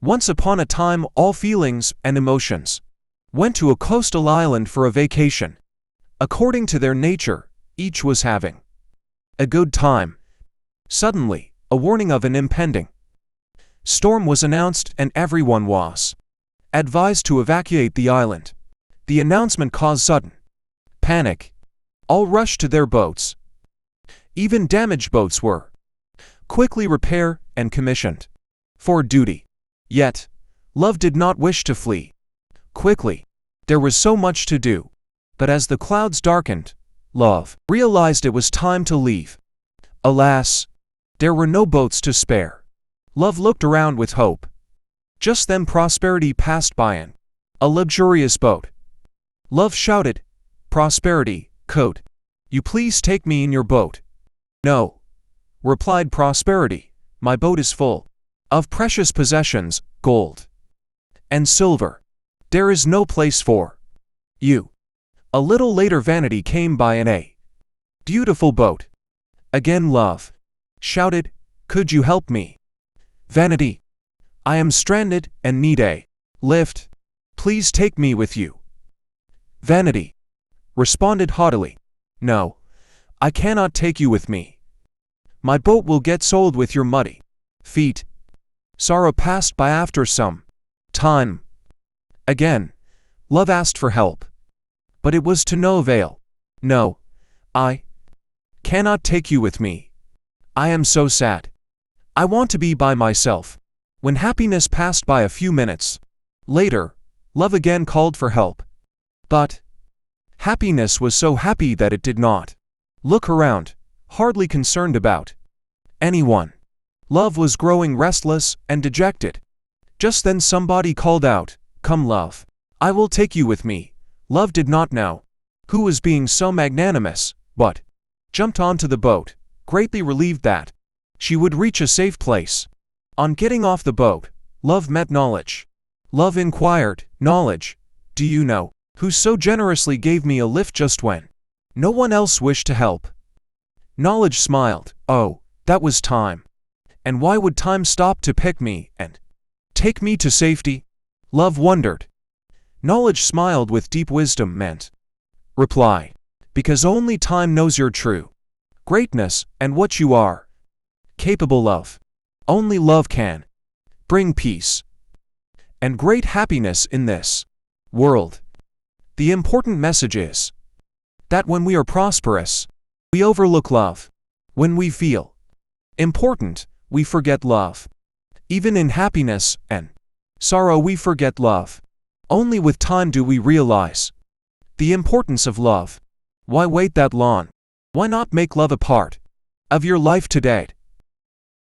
Once upon a time, all feelings and emotions went to a coastal island for a vacation. According to their nature, each was having a good time. Suddenly, a warning of an impending storm was announced, and everyone was advised to evacuate the island. The announcement caused sudden panic. All rushed to their boats. Even damaged boats were quickly repaired and commissioned for duty. Yet, love did not wish to flee quickly. There was so much to do. But as the clouds darkened, love realized it was time to leave. Alas, there were no boats to spare. Love looked around with hope. Just then Prosperity passed by in a luxurious boat. Love shouted, "Prosperity, could you please take me in your boat?" "No," replied Prosperity, "my boat is full of precious possessions, gold and silver. There is no place for you." A little later Vanity came by in a beautiful boat. Again Love shouted, "Could you help me?" "Vanity, I am stranded and need a lift. Please take me with you." Vanity responded haughtily, "No, I cannot take you with me. My boat will get soiled with your muddy feet." Sorrow passed by after some time. Again, Love asked for help. But it was to no avail. "No, I cannot take you with me. I am so sad. I want to be by myself." When happiness passed by a few minutes later, Love again called for help. But happiness was so happy that it did not look around, hardly concerned about anyone. Love was growing restless and dejected. Just then somebody called out, "Come, Love, I will take you with me." Love did not know who was being so magnanimous, but jumped onto the boat, greatly relieved that she would reach a safe place. On getting off the boat, Love met Knowledge. Love inquired, "Knowledge, do you know who so generously gave me a lift just when no one else wished to help?" Knowledge smiled, "Oh, that was Time. And why would Time stop to pick me and take me to safety?" Love wondered. Knowledge smiled with deep wisdom meant reply, "Because only Time knows your true greatness and what you are capable of. Only love can bring peace and great happiness in this world." The important message is that when we are prosperous, we overlook love. When we feel important, we forget love. Even in happiness and sorrow we forget love. Only with time do we realize the importance of love. Why wait that long? Why not make love a part of your life today?